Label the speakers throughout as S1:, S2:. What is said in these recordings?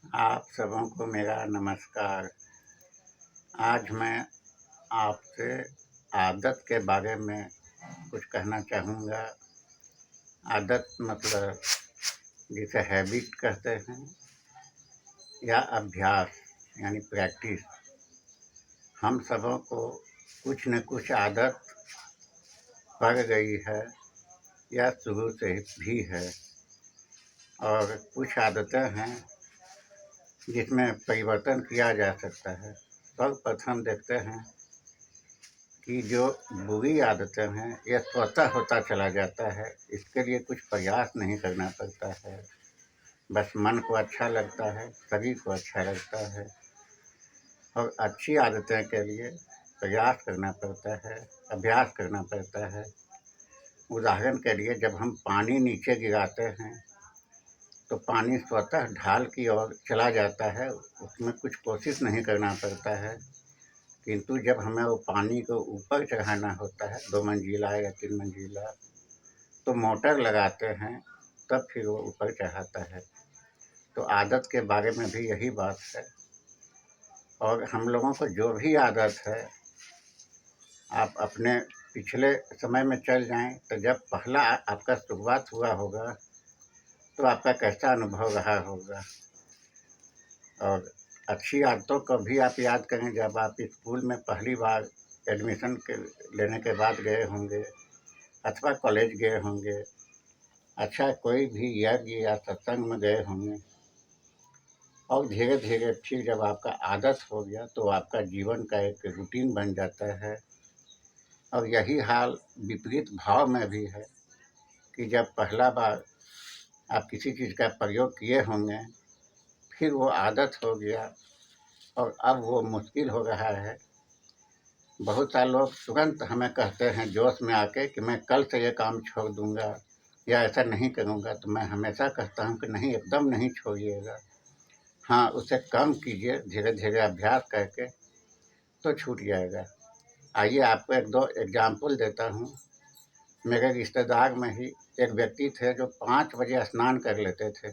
S1: आप सबों को मेरा नमस्कार। आज मैं आपसे आदत के बारे में कुछ कहना चाहूँगा। आदत मतलब जिसे हैबिट कहते हैं या अभ्यास यानी प्रैक्टिस। हम सबों को कुछ न कुछ आदत पड़ गई है या शुरू से भी है, और कुछ आदतें हैं जिसमें परिवर्तन किया जा सकता है। सर्वप्रथम देखते हैं कि जो बुरी आदतें हैं यह स्वतः होता चला जाता है। इसके लिए कुछ प्रयास नहीं करना पड़ता है, बस मन को अच्छा लगता है, शरीर को अच्छा लगता है। और अच्छी आदतें के लिए प्रयास करना पड़ता है, अभ्यास करना पड़ता है। उदाहरण के लिए जब हम पानी नीचे गिराते हैं तो पानी स्वतः ढाल की ओर चला जाता है, उसमें कुछ कोशिश नहीं करना पड़ता है। किंतु जब हमें वो पानी को ऊपर चढ़ाना होता है 2 मंजिला या 3 मंजिला, तो मोटर लगाते हैं, तब फिर वो ऊपर चढ़ाता है। तो आदत के बारे में भी यही बात है। और हम लोगों को जो भी आदत है, आप अपने पिछले समय में चल जाएं तो जब पहला आपका शुरुआत हुआ होगा तो आपका कैसा अनुभव रहा होगा। और अच्छी आदतों को भी आप याद करें, जब आप स्कूल में पहली बार एडमिशन लेने के बाद गए होंगे अथवा कॉलेज गए होंगे, अच्छा कोई भी यज्ञ या सत्संग में गए होंगे। और धीरे धीरे फिर जब आपका आदत हो गया तो आपका जीवन का एक रूटीन बन जाता है। और यही हाल विपरीत भाव में भी है कि जब पहला बार आप किसी चीज़ का प्रयोग किए होंगे, फिर वो आदत हो गया और अब वो मुश्किल हो रहा है। बहुत सारे लोग तुरंत हमें कहते हैं जोश में आके कि मैं कल से ये काम छोड़ दूँगा या ऐसा नहीं करूँगा। तो मैं हमेशा कहता हूँ कि नहीं, एकदम नहीं छोड़िएगा। हाँ, उसे कम कीजिए, धीरे धीरे अभ्यास करके तो छूट जाएगा। आइए आपको 1-2 एग्ज़ाम्पल देता हूँ। मेरे रिश्तेदार में ही एक व्यक्ति थे जो 5 बजे स्नान कर लेते थे।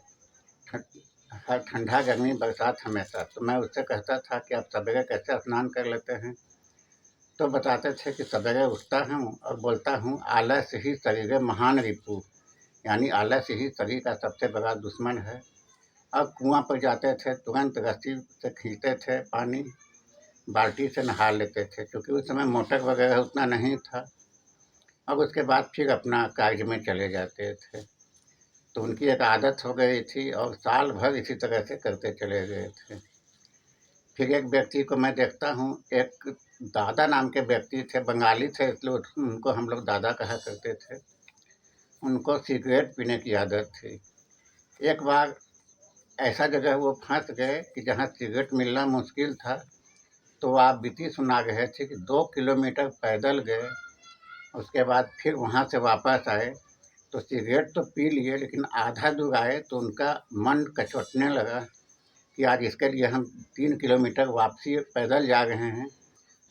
S1: हर ठंडा, गर्मी, बरसात हमेशा। तो मैं उससे कहता था कि आप सवेरे कैसे स्नान कर लेते हैं? तो बताते थे कि सवेरे उठता हूँ और बोलता हूँ, आलस ही शरीरे महान रिपु, यानी आलस ही शरीर का सबसे बड़ा दुश्मन है। अब कुआँ पर जाते थे, तुरंत रस्सी से खींचते थे पानी, बाल्टी से नहा लेते थे, क्योंकि उस समय मोटर वगैरह उतना नहीं था। अब उसके बाद फिर अपना कार्य में चले जाते थे। तो उनकी एक आदत हो गई थी और साल भर इसी तरह से करते चले गए थे। फिर एक व्यक्ति को मैं देखता हूँ, एक दादा नाम के व्यक्ति थे, बंगाली थे, इसलिए उनको हम लोग दादा कहा करते थे। उनको सिगरेट पीने की आदत थी। एक बार ऐसा जगह वो फंस गए कि जहाँ सिगरेट मिलना मुश्किल था। तो आप बीती सुना रहे थे कि 2 किलोमीटर पैदल गए, उसके बाद फिर वहाँ से वापस आए। तो सिगरेट तो पी लिए, लेकिन आधा दूर आए तो उनका मन कचोटने लगा कि आज इसके लिए हम 3 किलोमीटर वापसी पैदल जा रहे हैं।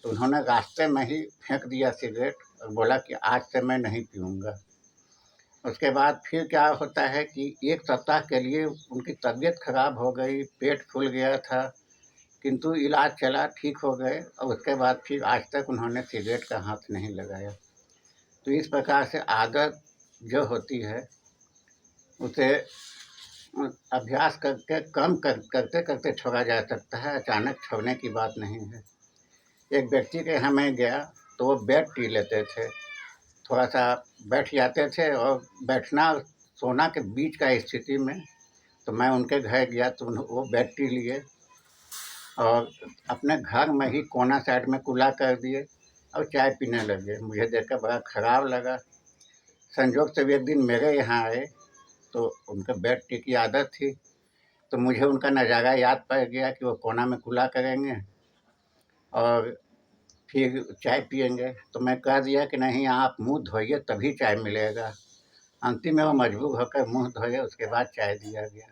S1: तो उन्होंने रास्ते में ही फेंक दिया सिगरेट और बोला कि आज से मैं नहीं पीऊँगा। उसके बाद फिर क्या होता है कि 1 सप्ताह के लिए उनकी तबीयत खराब हो गई, पेट फूल गया था, किंतु इलाज चला, ठीक हो गए और उसके बाद फिर आज तक उन्होंने सिगरेट का हाथ नहीं लगाया। तो इस प्रकार से आदत जो होती है उसे अभ्यास करके कम करते-करते छोड़ा जा सकता है, अचानक छोड़ने की बात नहीं है। एक व्यक्ति के यहाँ मैं गया तो वो बेड टी लेते थे। थोड़ा-सा बैठ जाते थे और बैठना और सोना के बीच का स्थिति में। तो मैं उनके घर गया तो वो बेड टी लिए और अपने घर में ही कोना साइड में कुल्ला कर दिए और चाय पीने लगे। मुझे देखकर बड़ा खराब लगा। संजोग से भी एक दिन मेरे यहाँ आए तो उनका बेड टी की आदत थी। तो मुझे उनका नज़ारा याद पड़ गया कि वो कोना में कुल्ला करेंगे और फिर चाय पिएँगे। तो मैं कह दिया कि नहीं, आप मुँह धोइए तभी चाय मिलेगा। अंतिम में वो मजबूर होकर मुँह धोए, उसके बाद चाय दिया गया।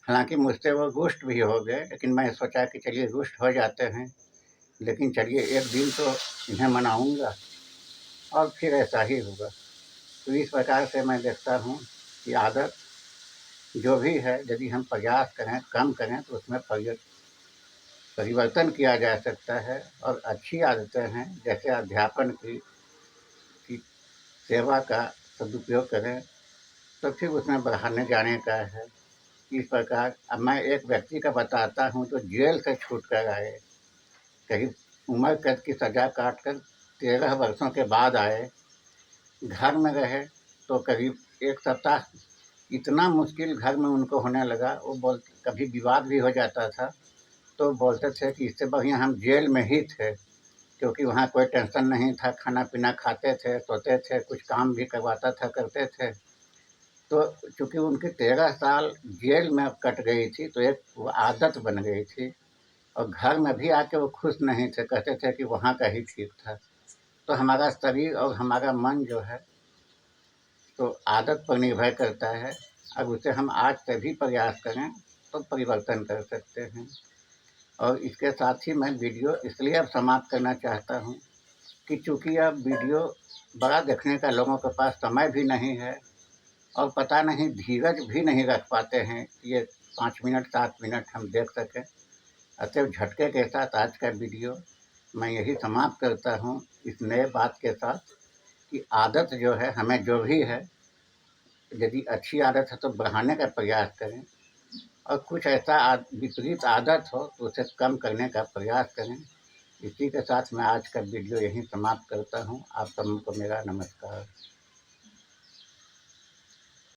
S1: हालाँकि मुझसे वो रुष्ट भी हो गए, लेकिन मैं सोचा कि चलिए रुष्ट हो जाते हैं, लेकिन चलिए एक दिन तो इन्हें मनाऊँगा। और फिर ऐसा ही हुआ। तो इस प्रकार से मैं देखता हूँ कि आदत जो भी है यदि हम प्रयास करें, कम करें तो उसमें परिवर्तन किया जा सकता है। और अच्छी आदतें हैं जैसे अध्यापन की सेवा का सदुपयोग करें, तो फिर उसमें बढ़ाने जाने का है। इस प्रकार अब मैं एक व्यक्ति का बताता हूँ जो जेल से छूट कर आए, करीब उम्र कैद की सज़ा काट कर 13 वर्षों के बाद आए, घर में रहे तो करीब 1 सप्ताह इतना मुश्किल घर में उनको होने लगा, वो कभी विवाद भी हो जाता था, तो बोलते थे कि इससे बढ़िया हम जेल में ही थे, क्योंकि वहाँ कोई टेंशन नहीं था, खाना-पीना खाते थे, सोते थे, कुछ काम भी करवाता था, करते थे। तो चूँकि उनकी 13 साल जेल में कट गई थी, तो एक वो आदत बन गई थी और घर में भी आके वो खुश नहीं थे, कहते थे कि वहाँ का ही ठीक था। तो हमारा शरीर और हमारा मन जो है, तो आदत पर निर्भर करता है। अब उसे हम आज से भी प्रयास करें, तो परिवर्तन कर सकते हैं। और इसके साथ ही मैं वीडियो इसलिए अब समाप्त करना चाहता हूँ कि चूँकि अब वीडियो बड़ा देखने का लोगों के पास समय भी नहीं है और पता नहीं धीरज भी नहीं रख पाते हैं कि ये 5 मिनट 7 मिनट हम देख सकें। अतएव झटके के साथ आज का वीडियो मैं यही समाप्त करता हूँ इस नए बात के साथ कि आदत जो है हमें जो भी है, यदि अच्छी आदत है तो बढ़ाने का प्रयास करें और कुछ ऐसा विपरीत आदत हो तो उसे कम करने का प्रयास करें। इसी के साथ मैं आज का वीडियो यहीं समाप्त करता हूँ। आप सबको मेरा नमस्कार।